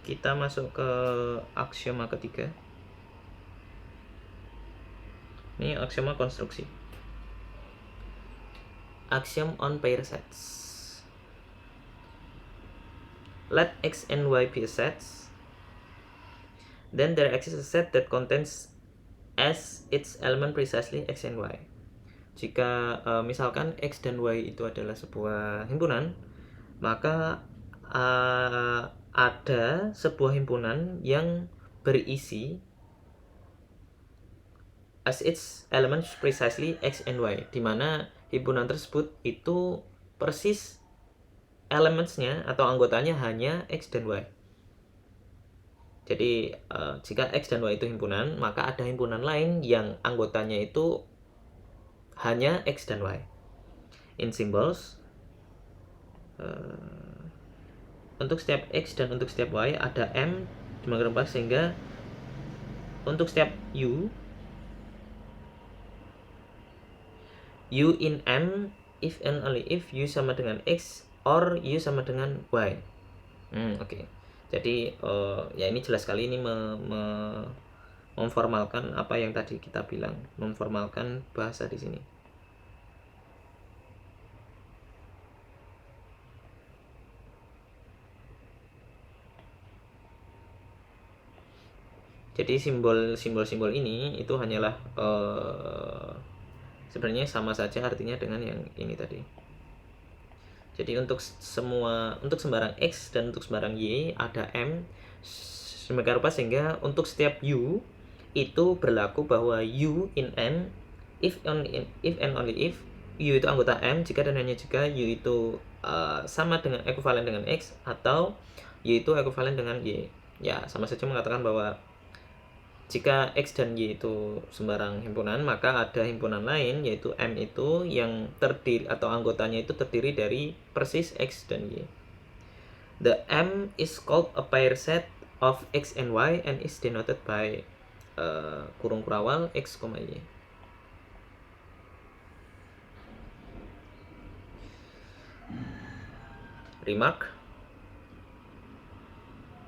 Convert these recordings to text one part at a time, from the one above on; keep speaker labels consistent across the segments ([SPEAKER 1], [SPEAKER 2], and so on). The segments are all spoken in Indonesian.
[SPEAKER 1] Kita masuk ke aksioma ketiga. Ini aksioma konstruksi. Axiom on pair sets. Let X and Y be sets. Then there exists a set that contains as its element precisely X and Y. Jika misalkan X dan Y itu adalah sebuah himpunan, maka ada sebuah himpunan yang berisi as its elements precisely X and Y, di mana himpunan tersebut itu persis elementsnya atau anggotanya hanya X dan Y. Jadi jika X dan Y itu himpunan, maka ada himpunan lain yang anggotanya itu hanya X dan Y. In symbols, untuk setiap X dan untuk setiap Y ada M dimakan 4, sehingga untuk setiap U in M if and only if U sama dengan X or U sama dengan Y. Oke. Jadi ya ini jelas sekali ini memformalkan apa yang tadi kita bilang, memformalkan bahasa di sini. Jadi simbol-simbol ini itu hanyalah sebenarnya sama saja artinya dengan yang ini tadi. Jadi untuk sembarang X dan untuk sembarang Y ada M sedemikian rupa sehingga untuk setiap U itu berlaku bahwa U in M if and only if U itu anggota M jika dan hanya jika U itu sama dengan ekuivalen dengan X atau U itu ekuivalen dengan Y. Ya, sama saja mengatakan bahwa jika X dan Y itu sembarang himpunan, maka ada himpunan lain yaitu M itu yang terdiri atau anggotanya itu terdiri dari persis X dan Y. The M is called a pair set of X and Y and is denoted by kurung kurawal X, Y. Remark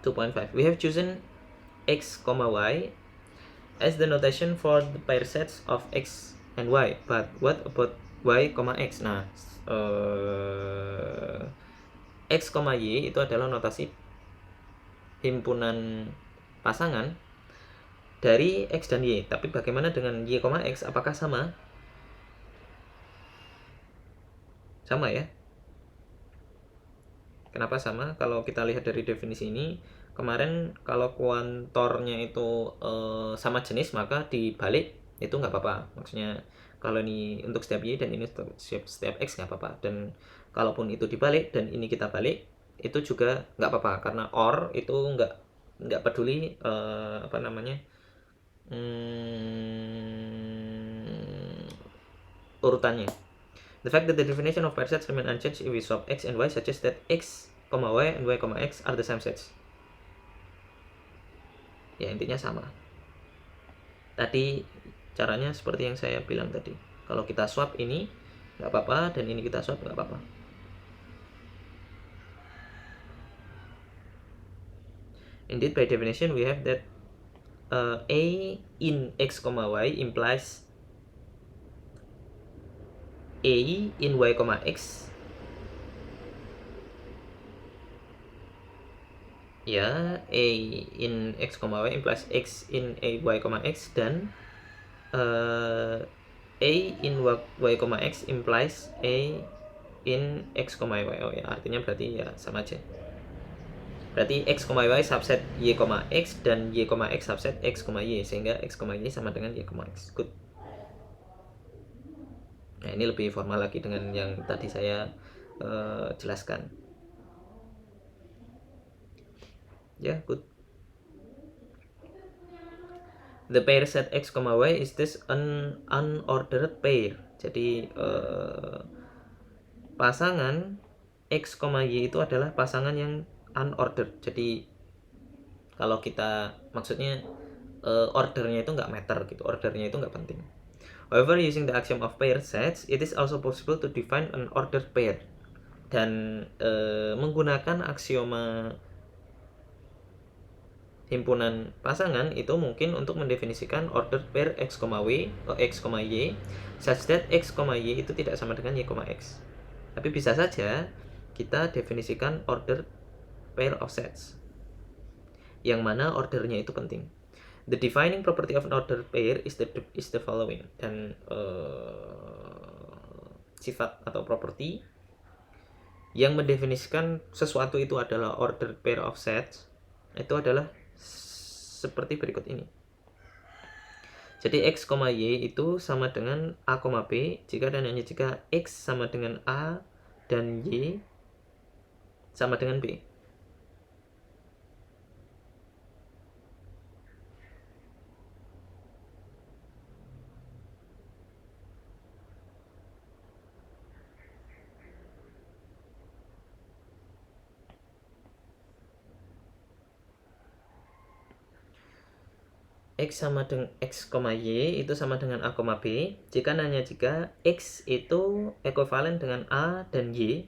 [SPEAKER 1] 2.5. We have chosen X, Y as the notation for the pair sets of X and Y, but what about Y, X? Nah, X, Y itu adalah notasi himpunan pasangan dari X dan Y. Tapi bagaimana dengan Y, X? Apakah sama? Sama ya. Kenapa sama? Kalau kita lihat dari definisi ini, kemarin kalau kuantornya itu sama jenis, maka dibalik itu nggak apa-apa. Maksudnya kalau ini untuk setiap Y dan ini setiap X nggak apa-apa. Dan kalaupun itu dibalik dan ini kita balik, itu juga nggak apa-apa. Karena OR itu nggak peduli urutannya. The fact that the definition of pair sets remain unchanged if we swap X and Y suggests that X, Y and Y, X are the same sets. Ya, intinya sama. Tadi caranya seperti yang saya bilang tadi. Kalau kita swap ini nggak apa-apa dan ini kita swap nggak apa-apa. Indeed, by definition we have that A in X, Y implies A in Y, X. Ya, A in X, Y implies X in Y, X, dan A in Y, X implies A in X, Y. Oh ya, artinya berarti ya sama aja. Berarti X, Y subset Y, X dan Y, X subset X, Y, sehingga X, Y sama dengan Y, X. Good. Nah, ini lebih formal lagi dengan yang tadi saya jelaskan. Ya, good. The pair set X, Y is this an unordered pair. Jadi pasangan X, Y itu adalah pasangan yang unordered. Jadi kalau kita maksudnya ordernya itu nggak matter gitu, ordernya itu nggak penting. However, using the axiom of pair sets, it is also possible to define an ordered pair. Dan menggunakan aksioma himpunan pasangan itu mungkin untuk mendefinisikan order pair x, y, such that x, y itu tidak sama dengan y, x. Tapi bisa saja kita definisikan order pair of sets, yang mana ordernya itu penting. The defining property of an ordered pair is the following. Dan sifat atau properti yang mendefinisikan sesuatu itu adalah ordered pair of sets itu adalah seperti berikut ini. Jadi x, y itu sama dengan a, b jika dan hanya jika x sama dengan a dan y sama dengan b. X sama dengan x, y itu sama dengan a, b jika hanya jika x itu ekuivalen dengan a dan y.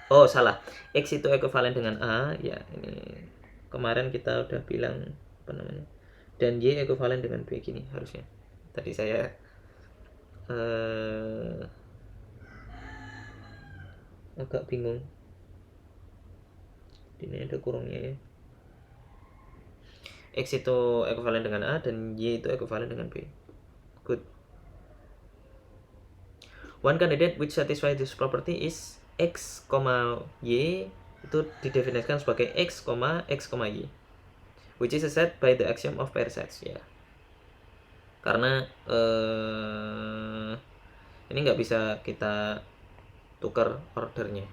[SPEAKER 1] Oh, salah. X itu ekuivalen dengan a, ya ini kemarin kita udah bilang apa namanya. Dan y ekuivalen dengan b gini harusnya. Tadi saya agak bingung. Ini ada kurungnya ya. X itu ekuivalen dengan A dan Y itu ekuivalen dengan B. Good. One candidate which satisfies this property is X, Y itu didefinisikan sebagai X, Y, which is a set by the axiom of pair sets. Ya. Karena ini nggak bisa kita tukar ordernya.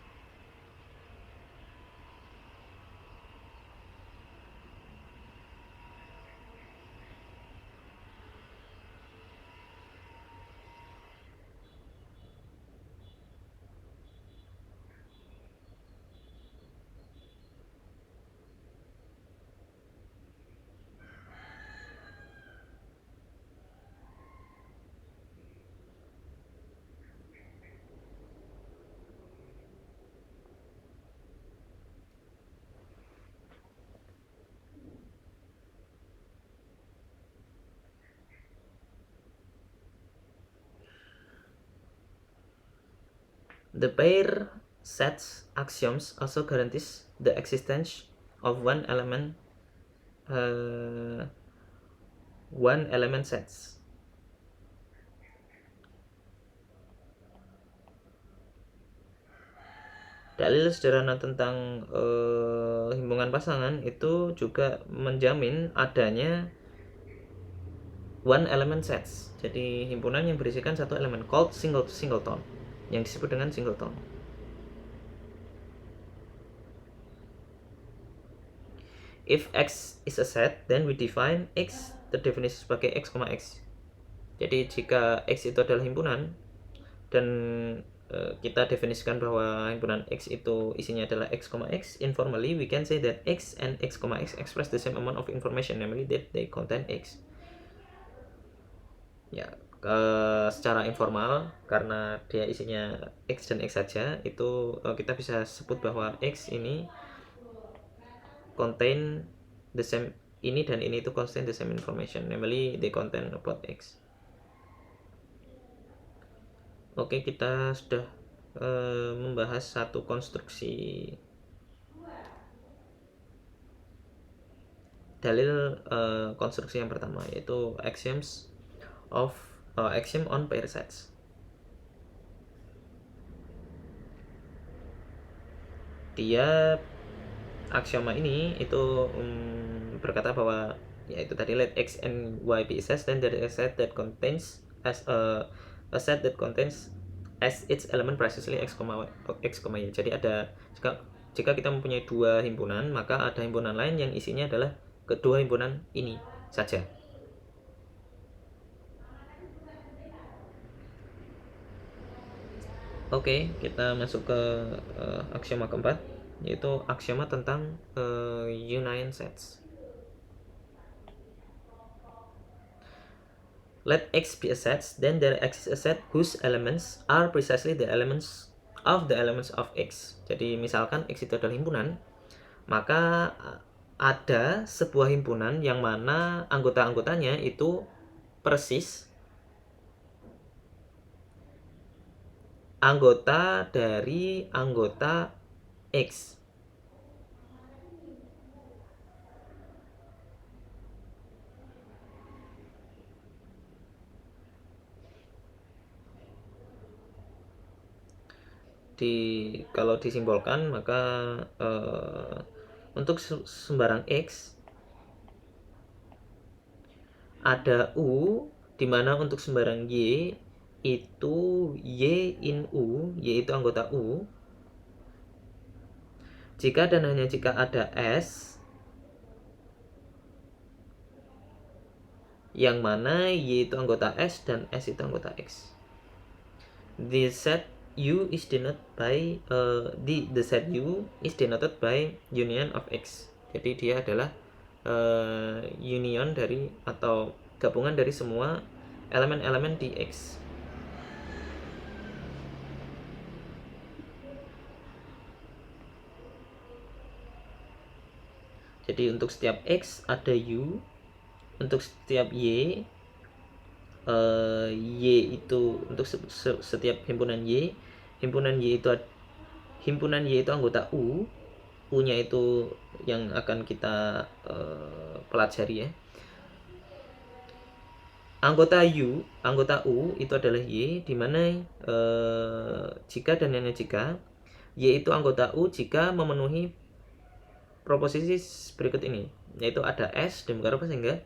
[SPEAKER 1] The pair sets axioms also guarantees the existence of one element sets. Dalil sederhana tentang himpunan pasangan itu juga menjamin adanya one element sets. Jadi himpunan yang berisikan satu elemen called singleton yang disebut dengan singleton. If X is a set, then we define X terdefinisi sebagai X, X. Jadi jika X itu adalah himpunan dan kita definisikan bahwa himpunan X itu isinya adalah X, X, informally we can say that X and X, X express the same amount of information, namely that they contain X. Ya, secara informal karena dia isinya X dan X saja, itu kita bisa sebut bahwa X ini contain the same, ini dan ini itu contain the same information, namely they contain about X. Oke, kita sudah membahas satu konstruksi dalil konstruksi yang pertama, yaitu axiom on pair sets. Dia aksioma ini itu berkata bahwa yaitu tadi let X and Y be sets, then there is a set that contains as its element precisely X, Y. Jadi ada jika kita mempunyai dua himpunan, maka ada himpunan lain yang isinya adalah kedua himpunan ini saja. Oke, kita masuk ke aksioma keempat, yaitu aksioma tentang union sets. Let X be a set, then there exists a set whose elements are precisely the elements of X. Jadi misalkan X itu adalah himpunan, maka ada sebuah himpunan yang mana anggota-anggotanya itu persis anggota dari anggota X. Kalau disimbolkan maka untuk sembarang X ada U, di mana untuk sembarang Y itu Y in U, Y itu anggota U. Jika dan hanya jika ada S, yang mana Y itu anggota S dan S itu anggota X. The set U is denoted by the set U is denoted by union of X. Jadi dia adalah union dari atau gabungan dari semua elemen-elemen di X. Jadi untuk setiap X ada U, untuk setiap Y itu untuk setiap himpunan Y itu anggota U. U-nya itu yang akan kita pelajari ya. Anggota U itu adalah Y, di mana jika dan hanya jika Y itu anggota U jika memenuhi proposisi berikut ini, yaitu ada S demikian rupa sehingga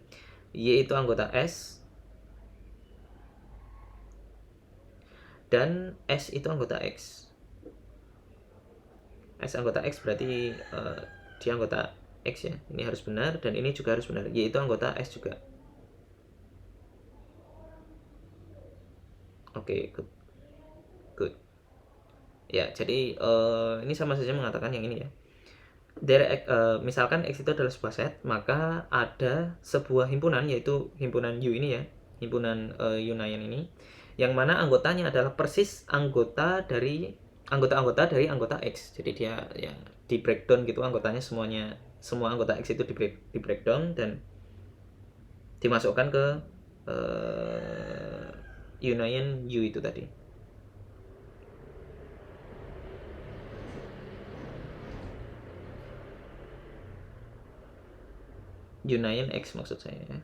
[SPEAKER 1] Y itu anggota S dan S itu anggota X. S anggota X berarti dia anggota X ya. Ini harus benar dan ini juga harus benar. Y itu anggota S juga. Oke, good. Ya, jadi ini sama saja mengatakan yang ini ya. Misalkan X itu adalah sebuah set, maka ada sebuah himpunan, yaitu himpunan U ini ya, himpunan Union ini, yang mana anggotanya adalah persis anggota-anggota dari anggota X. Jadi dia ya di breakdown gitu anggotanya semua anggota X itu di breakdown dan dimasukkan ke Union U itu tadi. Union X maksud saya ya.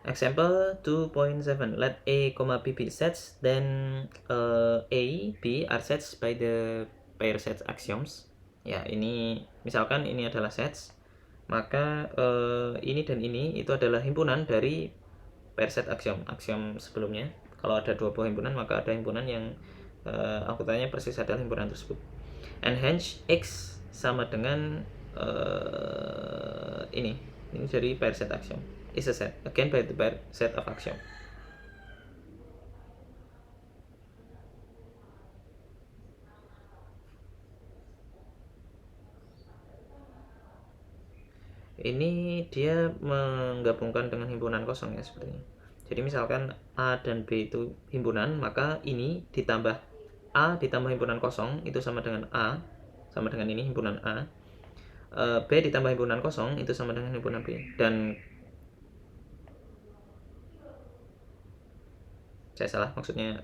[SPEAKER 1] Example 2.7. Let A, B be sets, then A, B are sets by the pair sets axioms. Ya, ini misalkan ini adalah sets, maka ini dan ini itu adalah himpunan dari pair set axiom sebelumnya. Kalau ada dua buah himpunan, maka ada himpunan yang anggotanya persis adalah himpunan tersebut. And hence X sama dengan ini dari pair set axiom. Is a set again by the pair set of axiom. Ini dia menggabungkan dengan himpunan kosong ya sepertinya. Jadi misalkan A dan B itu himpunan, maka ini ditambah A ditambah himpunan kosong itu sama dengan A, sama dengan ini himpunan A. B ditambah himpunan kosong itu sama dengan himpunan B. Dan saya salah maksudnya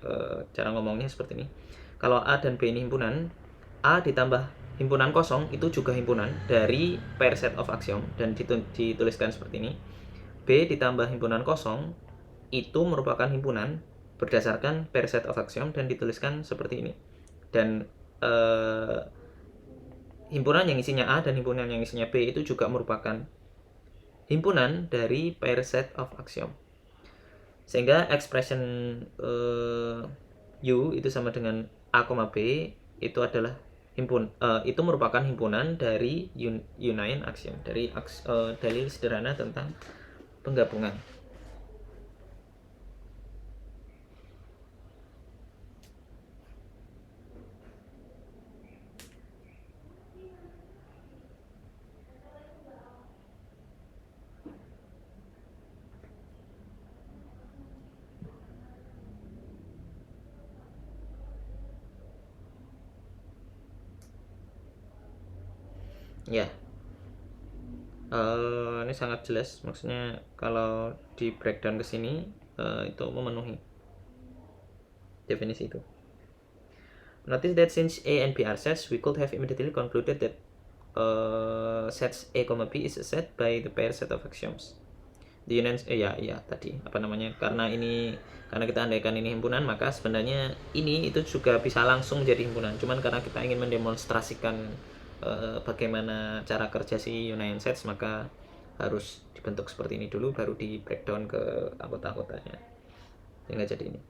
[SPEAKER 1] cara ngomongnya seperti ini. Kalau A dan B ini himpunan, A ditambah himpunan kosong itu juga himpunan dari pair set of axiom dan dituliskan seperti ini. B ditambah himpunan kosong itu merupakan himpunan berdasarkan pair set of axiom dan dituliskan seperti ini. Dan himpunan yang isinya A dan himpunan yang isinya B itu juga merupakan himpunan dari pair set of axiom. Sehingga expression U itu sama dengan A, B itu adalah itu merupakan himpunan dari union axiom, dari dalil sederhana tentang penggabungan. Ya, ini sangat jelas, maksudnya kalau di breakdown ke sini itu memenuhi definisi itu. Notice that since A and B are sets, we could have immediately concluded that sets A, B is a set by the pair set of axioms. The union tadi karena kita andaikan ini himpunan, maka sebenarnya ini itu juga bisa langsung menjadi himpunan. Cuman karena kita ingin mendemonstrasikan bagaimana cara kerja si union sets, maka harus dibentuk seperti ini dulu, baru di breakdown ke anggota-anggotanya sehingga jadi ini.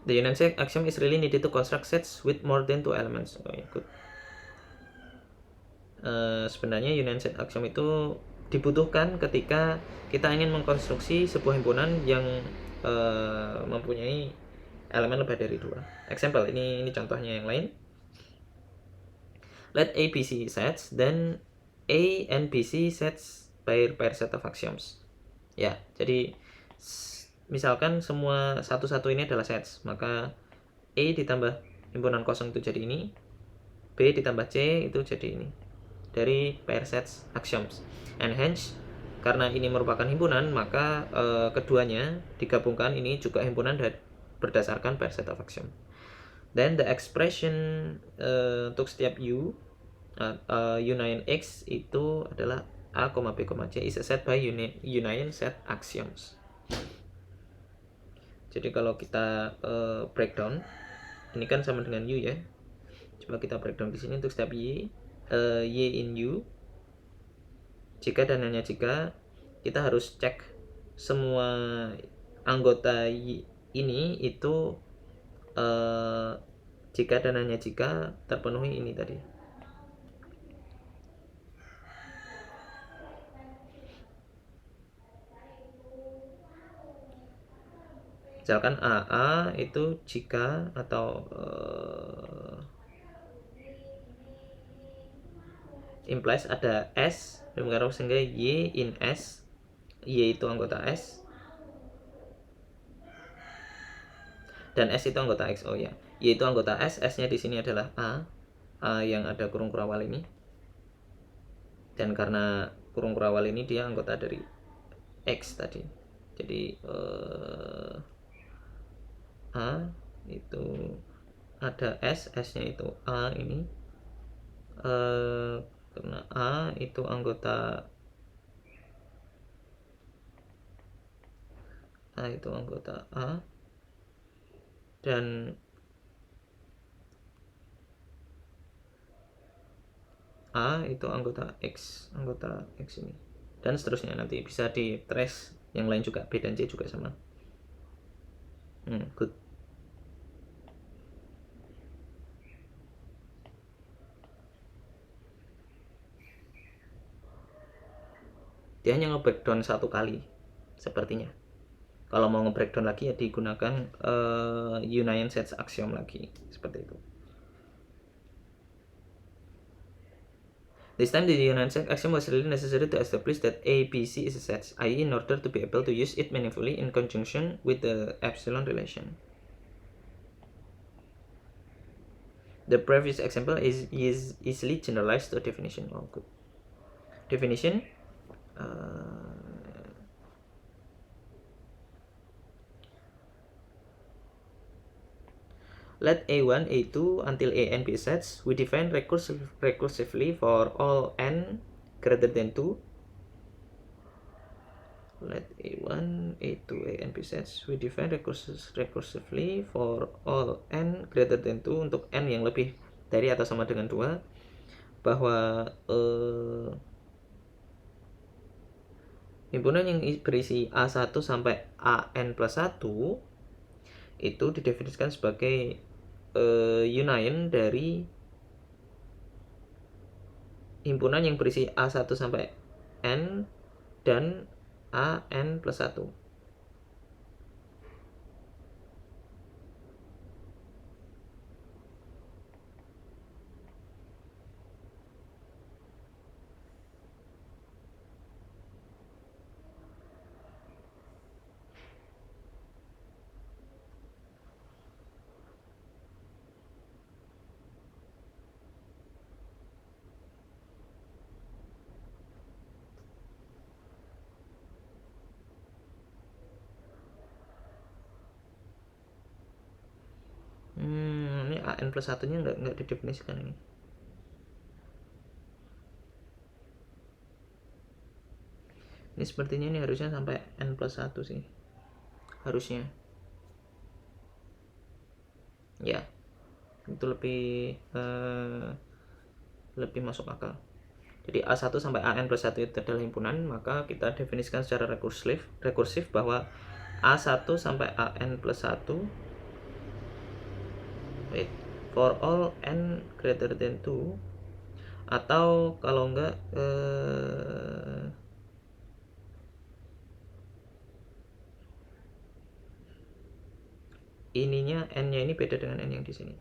[SPEAKER 1] The union set axiom is really needed to construct sets with more than two elements. Oh ya, good. Sebenarnya union set axiom itu dibutuhkan ketika kita ingin mengkonstruksi sebuah himpunan yang mempunyai elemen lebih dari dua. Example, ini contohnya yang lain. Let A, B, C sets, then A and B, C sets pair set of axioms. Ya, jadi misalkan semua satu-satu ini adalah sets, maka A ditambah himpunan kosong itu jadi ini, B ditambah C itu jadi ini, dari pair sets axioms. And hence, karena ini merupakan himpunan, maka keduanya digabungkan, ini juga himpunan berdasarkan pair set of axiom. Then the expression untuk setiap U union X itu adalah A, B, C is a set by union set axioms. Jadi kalau kita breakdown, ini kan sama dengan U ya. Coba kita breakdown di sini untuk setiap Y in U. Jika dan hanya jika kita harus cek semua anggota Y ini itu jika dan hanya jika terpenuhi ini tadi. Misalkan AA itu jika atau implies ada S sehingga Y in S, Y itu anggota S dan S itu anggota X. Oh ya, Y itu anggota S, S-nya di sini adalah A yang ada kurung kurawal ini. Dan karena kurung kurawal ini dia anggota dari X tadi. Jadi A itu ada S, S-nya itu A ini. Karena A itu anggota A dan A itu anggota X ini, dan seterusnya. Nanti bisa di trace yang lain juga, B dan C juga sama. Good. Dia hanya nge-breakdown satu kali sepertinya. Kalau mau nge-breakdown lagi ya digunakan union sets axiom lagi, seperti itu. This time the union set axiom was really necessary to establish that A, B, C is a set, i.e. in order to be able to use it meaningfully in conjunction with the epsilon relation. The previous example is easily generalized to definition. Oh, good. Definition. Let A1, A2 until A and B sets. We define recursively for all n greater than 2. Let A1, A2, A and B sets. We define recursively for all n greater than 2 untuk n yang lebih dari atau sama dengan 2, bahwa himpunan yang berisi A1 sampai AN plus 1 itu didefinisikan sebagai union dari himpunan yang berisi A1 sampai N dan AN plus 1. AN plus 1 nya nggak didefinisikan ini. Ini sepertinya ini harusnya sampai N plus 1 sih, harusnya ya, itu lebih masuk akal. Jadi A1 sampai AN plus 1 itu adalah himpunan, maka kita definisikan secara rekursif bahwa A1 sampai AN plus 1 for all N greater than 2, atau kalau enggak ininya N-nya ini beda dengan N yang di sini.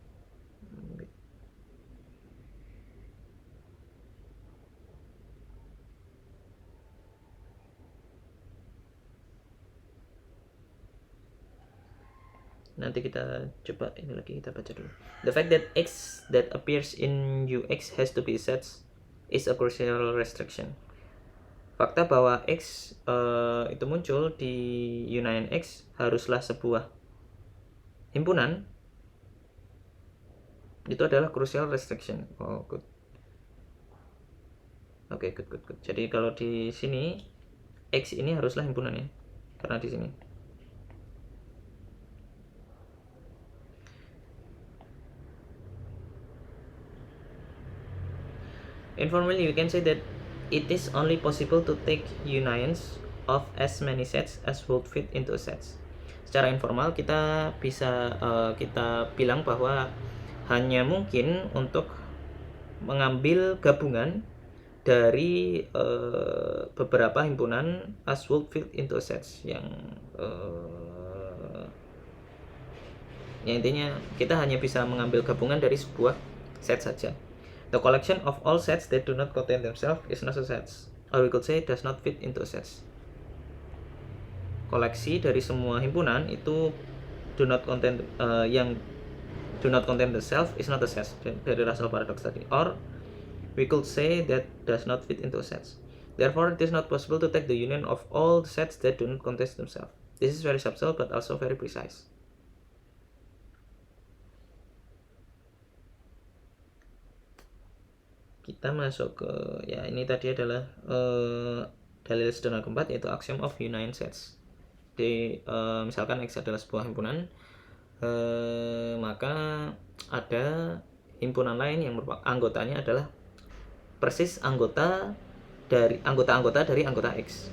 [SPEAKER 1] Nanti kita coba ini lagi, kita baca dulu. The fact that X that appears in UX has to be sets is a crucial restriction. Fakta bahwa X itu muncul di Union X haruslah sebuah himpunan, itu adalah crucial restriction. Oh, good. Oke, good. Jadi kalau di sini X ini haruslah himpunan ya, karena di sini. Informally, we can say that it is only possible to take unions of as many sets as would fit into sets. Secara informal kita bisa kita bilang bahwa hanya mungkin untuk mengambil gabungan dari beberapa himpunan as would fit into sets yang intinya kita hanya bisa mengambil gabungan dari sebuah set saja. The collection of all sets that do not contain themselves is not a set, or we could say does not fit into sets. Koleksi dari semua himpunan itu yang do not contain the self is not a set, dari Russell paradox tadi. Or we could say that does not fit into sets. Therefore, it is not possible to take the union of all sets that do not contain themselves. This is very subtle but also very precise. Kita masuk ke ya, ini tadi adalah dalil sederhana keempat, yaitu axiom of union sets. Jadi misalkan X adalah sebuah himpunan, maka ada himpunan lain yang merupakan anggotanya adalah persis anggota dari anggota X.